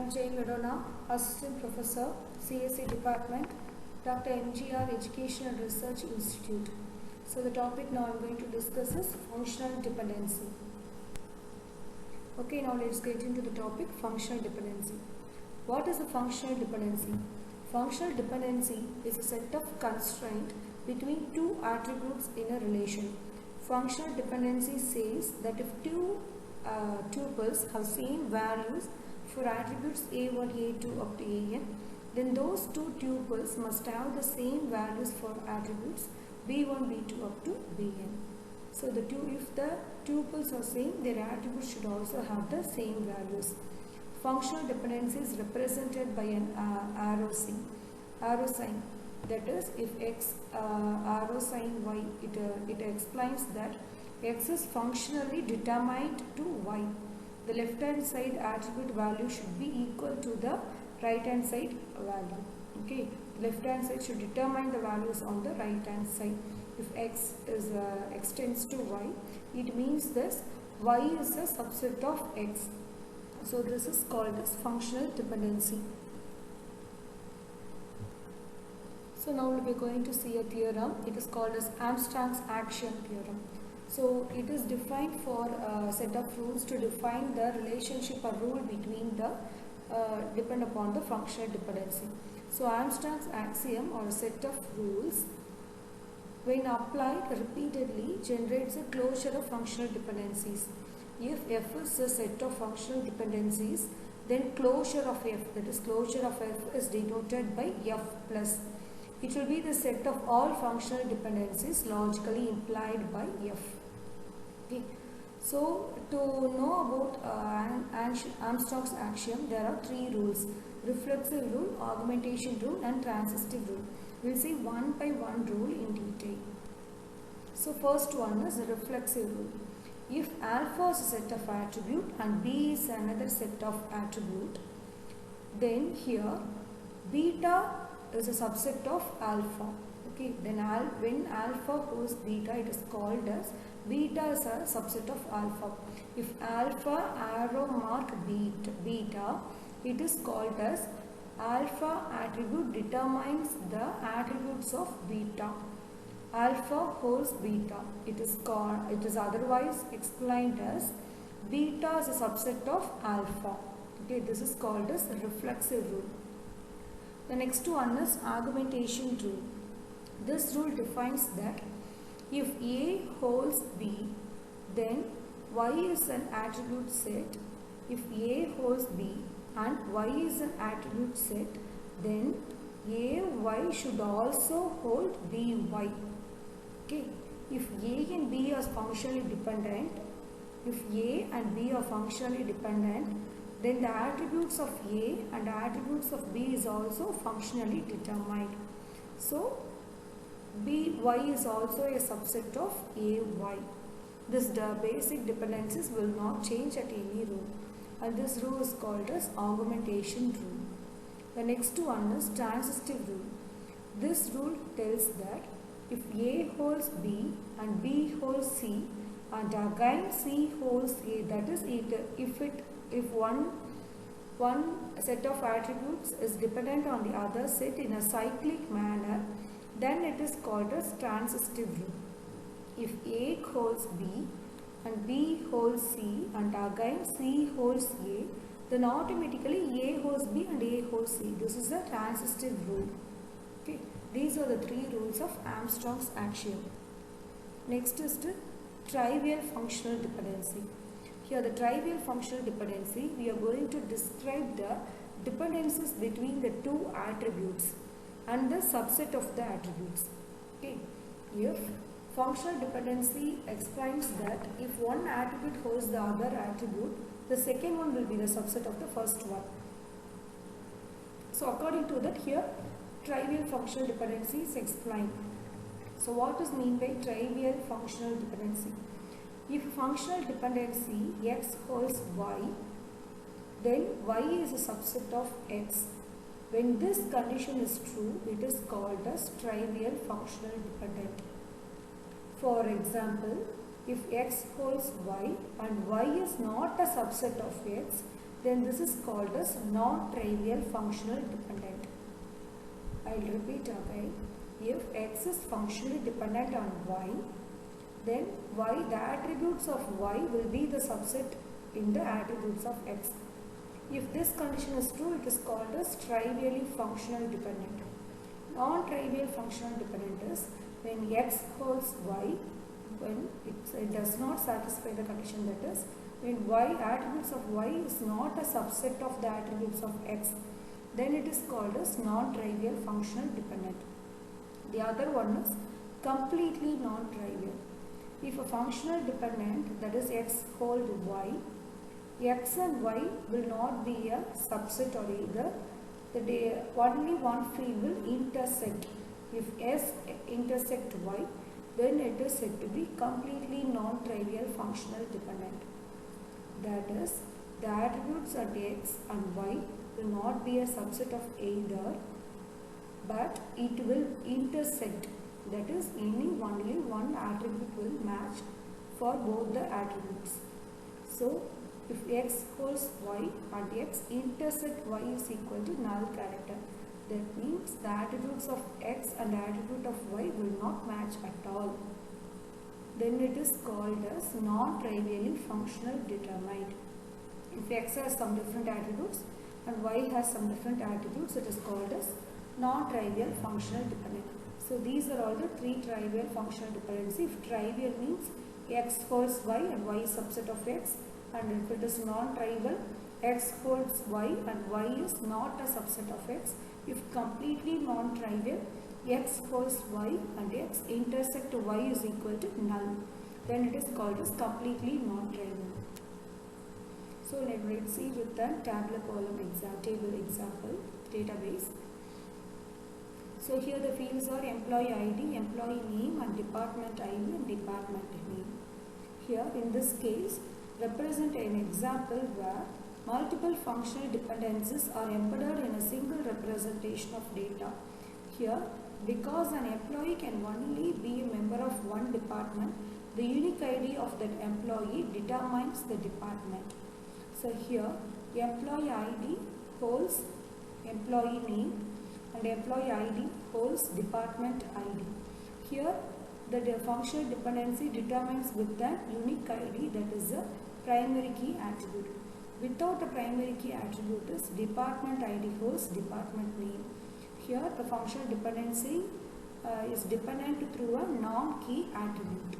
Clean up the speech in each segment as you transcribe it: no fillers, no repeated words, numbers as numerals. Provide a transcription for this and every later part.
am Jane Medona, Assistant Professor, CSE Department, Dr. MGR Education and Research Institute. So the topic now I am going to discuss is functional dependency. Okay, now let's get into the topic functional dependency. What is a functional dependency? Functional dependency is a set of constraints between two attributes in a relation. Functional dependency says that if two tuples have same values for attributes a1, a2 up to an, then those two tuples must have the same values for attributes b1, b2 up to bn. So if the tuples are same, their attributes should also have the same values. Functional dependency is represented by an arrow sign. That is, if x arrow sign y, it explains that x is functionally determined to y. The left hand side attribute value should be equal to the right hand side value. Okay, the left hand side should determine the values on the right hand side. If x extends to y, it means this y is a subset of x. So this is called as functional dependency. So now we are going to see a theorem. It is called as Armstrong's axiom theorem. So it is defined for a set of rules to define the relationship or rule between the depend upon the functional dependency. So Armstrong's axiom or a set of rules, when applied repeatedly, generates a closure of functional dependencies. If f is a set of functional dependencies, then closure of f, that is closure of f, is denoted by f plus. It will be the set of all functional dependencies logically implied by f. Okay. So to know about Armstrong's axiom, there are three rules: reflexive rule, augmentation rule, and transitive rule. We will see one by one rule in detail. So first one is reflexive rule. If alpha is a set of attribute and b is another set of attribute, then here beta is a subset of alpha. Okay, then when alpha holds beta, it is called as beta is a subset of alpha. If alpha arrow mark beta, it is called as alpha attribute determines the attributes of beta. Alpha holds beta. It is otherwise explained as beta is a subset of alpha. Okay, this is called as reflexive rule. The next one is augmentation rule. This rule defines that if A holds B, then Y is an attribute set. If A holds B and Y is an attribute set, then AY should also hold BY. Okay. If A and B are functionally dependent, then the attributes of A and attributes of B is also functionally determined. So BY is also a subset of AY. This basic dependencies will not change at any rule, and this rule is called as augmentation rule. The next one is transitive rule. This rule tells that if A holds B and B holds C and again C holds A, that is if one set of attributes is dependent on the other set in a cyclic manner, then it is called as transitive rule. If A holds B and B holds C and again C holds A, then automatically A holds B and A holds C. This is the transitive rule. Okay. These are the three rules of Armstrong's axiom. Next is the trivial functional dependency. Here the trivial functional dependency, we are going to describe the dependencies between the two attributes and the subset of the attributes. Okay. If functional dependency explains that if one attribute holds the other attribute, the second one will be the subset of the first one. So according to that, here trivial functional dependency is explained. So what is meant by trivial functional dependency? If functional dependency x holds y, then y is a subset of x. When this condition is true, it is called as trivial functional dependent. For example, if x holds y and y is not a subset of x, then this is called as non-trivial functional dependent. I'll repeat again. If X is functionally dependent on Y, then Y, the attributes of Y will be the subset in the attributes of X. If this condition is true, it is called as trivially functional dependent. Non-trivial functional dependent is when X holds Y, when it does not satisfy the condition, that is, when Y, attributes of Y is not a subset of the attributes of X, then it is called as non-trivial functional dependent. The other one is completely non-trivial. If a functional dependent, that is X hold Y, X and Y will not be a subset or either. Only one field will intersect. If S intersect Y, then it is said to be completely non-trivial functional dependent. That is, the attributes at X and Y will not be a subset of either, but it will intersect. That is, only one attribute will match for both the attributes. So, if X holds Y and X intersect Y is equal to null character. That means the attributes of X and the attribute of Y will not match at all. Then it is called as non-trivially functional determined. If X has some different attributes and Y has some different attributes, it is called as non-trivial functional dependent. So these are all the three trivial functional dependency. If trivial means X holds Y and Y is subset of X, and if it is non-trivial, X holds Y and Y is not a subset of X. If completely non-trivial, X holds Y and X intersect Y is equal to null, then it is called as completely non-trivial. So let's see with the tabular column table example database. So here the fields are employee ID, employee name, and department ID and department name. Here in this case, represent an example where multiple functional dependencies are embedded in a single representation of data. Here, because an employee can only be a member of one department, the unique ID of that employee determines the department. So here, employee ID holds employee name and employee ID holds department ID. Here, the functional dependency determines with the unique ID, that is a primary key attribute. Without a primary key attribute is department ID holds department name. Here the functional dependency is dependent through a non-key attribute.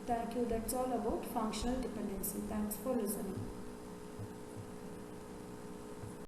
Thank you. That's all about functional dependency. Thanks for listening.